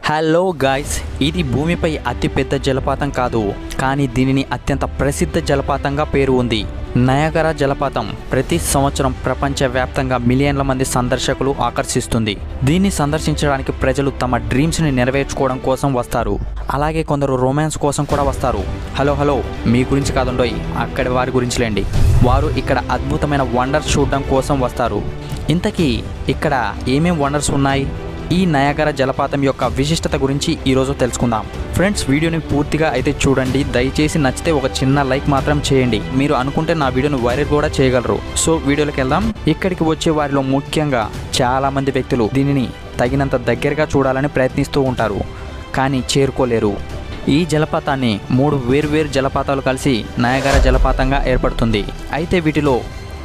Hello guys, ఇది భూమిపై అతిపెద్ద జలపాతం కాదు, కానీ దీనిని అత్యంత ప్రసిద్ధ జలపాతంగా పేరు ఉంది. నయాగరా జలపాతం ప్రతి సంవత్సరం ప్రపంచవ్యాప్తంగా మిలియన్ల మంది సందర్శకులు ఆకర్షిస్తుంది. దీన్ని సందర్శించడానికి ప్రజలు తమ డ్రీమ్స్ని నెరవేర్చుకోవడం కోసం వస్తారు. అలాగే కొందరు రొమాన్స్ కోసం కూడా వస్తారు. హలో మీ గురించి కాదుండోయ్, అక్కడి వారి గురించిలేండి. వారు ఇక్కడ అద్భుతమైన వండర్స్ చూడడం కోసం వస్తారు. ఇంతకీ ఇక్కడ ఏమేం వండర్స్ ఉన్నాయి? ఈ నయాగరా జలపాతం యొక్క విశిష్టత గురించి ఈరోజు తెలుసుకుందాం. ఫ్రెండ్స్, వీడియోని పూర్తిగా అయితే చూడండి. దయచేసి నచ్చితే ఒక చిన్న లైక్ మాత్రం చేయండి. మీరు అనుకుంటే నా వీడియోని వైరల్ కూడా చేయగలరు. సో వీడియోలోకి వెళ్దాం. ఇక్కడికి వచ్చే వారిలో ముఖ్యంగా చాలామంది వ్యక్తులు దీనిని తగినంత దగ్గరగా చూడాలని ప్రయత్నిస్తూ ఉంటారు, కానీ చేరుకోలేరు. ఈ జలపాతాన్ని 3 వేర్వేరు జలపాతాలు కలిసి నయాగరా జలపాతంగా ఏర్పడుతుంది. అయితే వీటిలో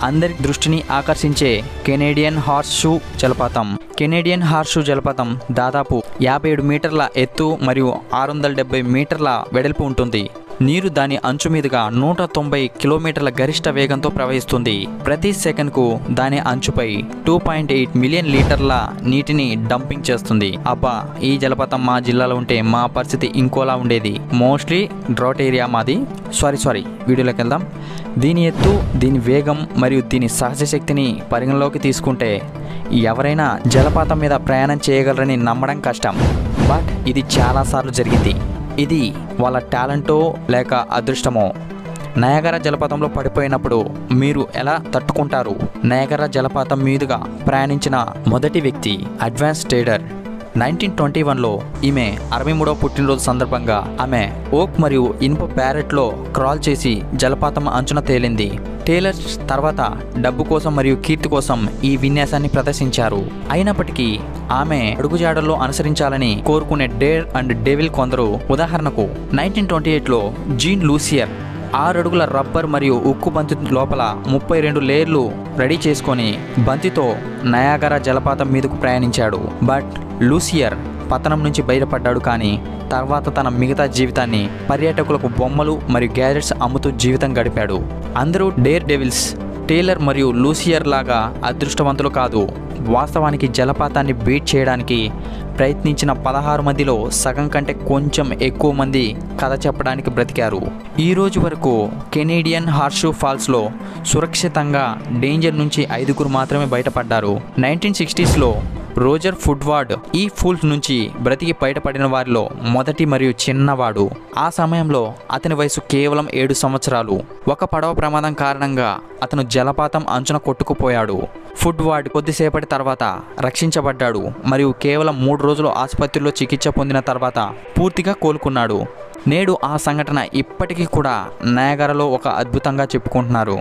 అందరి దృష్టిని ఆకర్షించే కెనేడియన్ హార్స్ షూ జలపాతం. కెనేడియన్ హార్స్ షూ జలపాతం దాదాపు 57 మీటర్ల ఎత్తు మరియు 670 మీటర్ల వెడల్పు ఉంటుంది. నీరు దాని అంచు మీదుగా 190 కిలోమీటర్ల గరిష్ట వేగంతో ప్రవహిస్తుంది. ప్రతి సెకండ్కు దాని అంచుపై 2.8 మిలియన్ లీటర్ల నీటిని డంపింగ్ చేస్తుంది. అబ్బా, ఈ జలపాతం మా జిల్లాలో ఉంటే మా పరిస్థితి ఇంకోలా ఉండేది. మోస్ట్లీ డ్రాట్ ఏరియా మాది. సారీ వీడియోలోకి వెళ్దాం. దీని ఎత్తు, దీని వేగం మరియు దీని సహజ శక్తిని పరిగణలోకి తీసుకుంటే ఎవరైనా జలపాతం మీద ప్రయాణం చేయగలరని నమ్మడం కష్టం. బట్ ఇది చాలాసార్లు జరిగింది. ఇది వాళ్ళ టాలెంటో లేక అదృష్టమో. నయాగరా జలపాతంలో పడిపోయినప్పుడు మీరు ఎలా తట్టుకుంటారు? నయాగరా జలపాతం మీదుగా ప్రయాణించిన మొదటి వ్యక్తి అడ్వాన్స్ టేలర్. 1921లో ఈమె 63వ పుట్టినరోజు సందర్భంగా ఆమె ఓక్ మరియు ఇనుప ప్యారెట్లో క్రాల్ చేసి జలపాతం అంచున తేలింది. టేలర్ తర్వాత డబ్బు కోసం మరియు కీర్తి కోసం ఈ విన్యాసాన్ని ప్రదర్శించారు. అయినప్పటికీ ఆమె అడుగుజాడల్లో అనుసరించాలని కోరుకునే డేర్ అండ్ డెవిల్ కొందరు. ఉదాహరణకు 1928లో జీన్ లూసియర్ 6 అడుగుల రబ్బర్ మరియు ఉక్కు బంతి లోపల 32 లేయర్లు రెడీ చేసుకొని బంతితో నయాగరా జలపాతం మీదకు ప్రయాణించాడు. బట్ లూసియర్ పతనం నుంచి బయటపడ్డాడు, కానీ తర్వాత తన మిగతా జీవితాన్ని పర్యాటకులకు బొమ్మలు మరియు గ్యాజెట్స్ అమ్ముతూ జీవితం గడిపాడు. అందరూ డేర్ డెవిల్స్. టేలర్ మరియు లూసియర్ లాగా అదృష్టవంతులు కాదు. వాస్తవానికి జలపాతాన్ని బీట్ చేయడానికి ప్రయత్నించిన 16 మందిలో సగం కంటే కొంచెం ఎక్కువ మంది కథ చెప్పడానికి బ్రతికారు. ఈ రోజు వరకు కెనేడియన్ హార్స్ షూ ఫాల్స్లో సురక్షితంగా డేంజర్ నుంచి 5గురు మాత్రమే బయటపడ్డారు. 1960స్లో రోజర్ ఫుడ్వార్డ్ ఈ ఫూల్స్ నుంచి బ్రతికి బయటపడిన వారిలో మొదటి మరియు చిన్నవాడు. ఆ సమయంలో అతని వయసు కేవలం 7 సంవత్సరాలు. ఒక పడవ ప్రమాదం కారణంగా అతను జలపాతం అంచున కొట్టుకుపోయాడు. ఫుడ్వార్డ్ కొద్దిసేపటి తర్వాత రక్షించబడ్డాడు మరియు కేవలం 3 రోజులు ఆసుపత్రిలో చికిత్స పొందిన తర్వాత పూర్తిగా కోలుకున్నాడు. నేడు ఆ సంఘటన ఇప్పటికీ కూడా నయాగరాలో ఒక అద్భుతంగా చెప్పుకుంటున్నారు.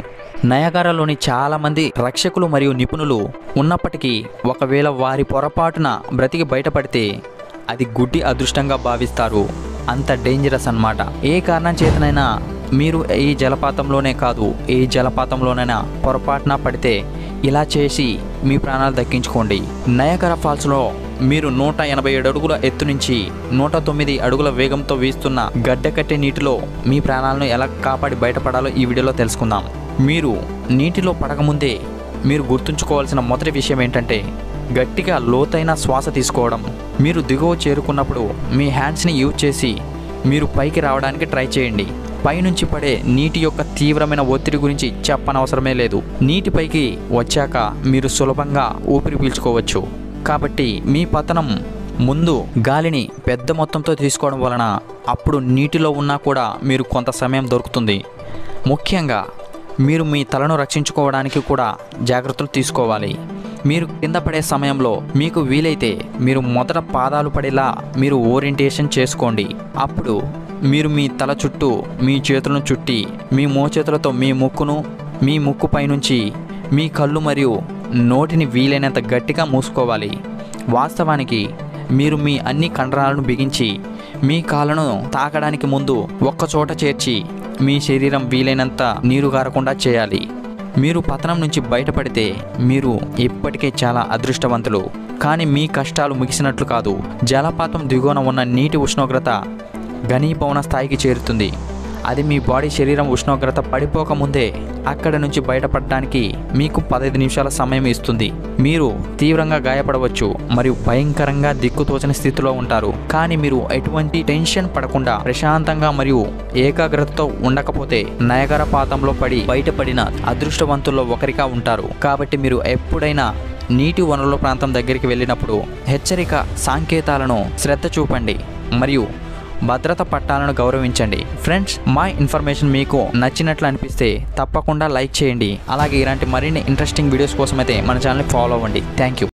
నయాగరాలోని చాలామంది రక్షకులు మరియు నిపుణులు ఉన్నప్పటికీ ఒకవేళ వారి పొరపాటున బ్రతికి బయటపడితే అది గుడ్డి అదృష్టంగా భావిస్తారు. అంత డేంజరస్ అన్నమాట. ఏ కారణం చేతనైనా మీరు ఈ జలపాతంలోనే కాదు, ఏ జలపాతంలోనైనా పొరపాటున పడితే ఇలా చేసి మీ ప్రాణాలు దక్కించుకోండి. నయాగరా ఫాల్స్లో మీరు 187 అడుగుల ఎత్తు నుంచి 109 అడుగుల వేగంతో వీస్తున్న గడ్డకట్టే నీటిలో మీ ప్రాణాలను ఎలా కాపాడి బయటపడాలో ఈ వీడియోలో తెలుసుకుందాం. మీరు నీటిలో పడకముందే మీరు గుర్తుంచుకోవాల్సిన మొదటి విషయం ఏంటంటే గట్టిగా లోతైన శ్వాస తీసుకోవడం. మీరు దిగువ చేరుకున్నప్పుడు మీ హ్యాండ్స్ని యూజ్ చేసి మీరు పైకి రావడానికి ట్రై చేయండి. పైనుంచి పడే నీటి యొక్క తీవ్రమైన ఒత్తిడి గురించి చెప్పనవసరమే లేదు. నీటిపైకి వచ్చాక మీరు సులభంగా ఊపిరి పీల్చుకోవచ్చు. కాబట్టి మీ పతనం ముందు గాలిని పెద్ద మొత్తంతో తీసుకోవడం వలన అప్పుడు నీటిలో ఉన్నా కూడా మీరు కొంత సమయం దొరుకుతుంది. ముఖ్యంగా మీరు మీ తలను రక్షించుకోవడానికి కూడా జాగ్రత్తలు తీసుకోవాలి. మీరు కింద పడే సమయంలో మీకు వీలైతే మీరు మొదట పాదాలు పడేలా మీరు ఓరియంటేషన్ చేసుకోండి. అప్పుడు మీరు మీ తల చుట్టూ మీ చేతులను చుట్టి మీ మోచేతులతో మీ ముక్కు పైనుంచి మీ కళ్ళు మరియు నోటిని వీలైనంత గట్టిగా మూసుకోవాలి. వాస్తవానికి మీరు మీ అన్ని కండరాలను బిగించి మీ కాళ్ళను తాకడానికి ముందు ఒక్కచోట చేర్చి మీ శరీరం వీలైనంత నీరు గారకుండా చేయాలి. మీరు పతనం నుంచి బయటపడితే మీరు ఇప్పటికే చాలా అదృష్టవంతులు. కానీ మీ కష్టాలు ముగిసినట్లు కాదు. జలపాతం దిగువన ఉన్న నీటి ఉష్ణోగ్రత ఘనీభవన స్థాయికి చేరుతుంది. అది మీ బాడీ శరీరం ఉష్ణోగ్రత పడిపోకముందే అక్కడ నుంచి బయటపడడానికి మీకు 15 నిమిషాల సమయం ఇస్తుంది. మీరు తీవ్రంగా గాయపడవచ్చు మరియు భయంకరంగా దిక్కుతోచని స్థితిలో ఉంటారు. కానీ మీరు ఎటువంటి టెన్షన్ పడకుండా ప్రశాంతంగా మరియు ఏకాగ్రతతో ఉండకపోతే నయగరా పాతంలో పడి బయటపడిన అదృష్టవంతుల్లో ఒకరిగా ఉంటారు. కాబట్టి మీరు ఎప్పుడైనా నీటి వనరుల ప్రాంతం దగ్గరికి వెళ్ళినప్పుడు హెచ్చరిక సంకేతాలను శ్రద్ధ చూపండి మరియు భద్రత పట్టాలను గౌరవించండి. ఫ్రెండ్స్, మా ఇన్ఫర్మేషన్ మీకు నచ్చినట్లు అనిపిస్తే తప్పకుండా లైక్ చేయండి. అలాగే ఇలాంటి మరిన్ని ఇంట్రెస్టింగ్ వీడియోస్ కోసం అయితే మన ఛానల్ని ఫాలో అవ్వండి. Thank you.